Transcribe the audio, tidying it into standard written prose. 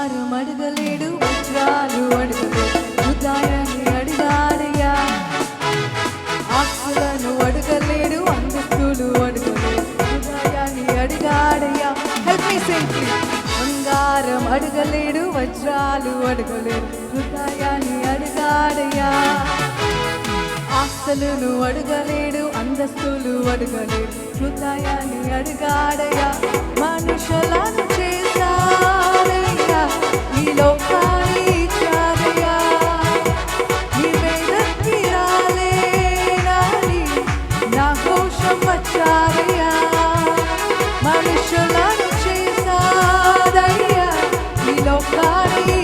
బంగారం అడగలేడు వజ్రాలు అడగలేడు హృదయాన్ని అడిగాడయ్యా ఆస్తులను అడగలేడు అంతస్తులు అడగలేడు హృదయాన్ని అడిగాడయ్యా హెల్ప్ మీ సింగ్ బంగారం అడగలేడు వజ్రాలు అడగలేడు హృదయాన్ని అడిగాడయ్యా ఆస్తులను అడగలేడు అంతస్తులు అడగలేడు హృదయాన్ని అడిగాడయ్యా మనుషులను చేశాడయ్యా ఈ లోకాన్ని ఇచ్చాడయ్యా నీ వేదకి రాలేనని నా కోసం వచ్చాడయ్యా మనుషులను చేశాడయ్యా ఈ లోకాన్ని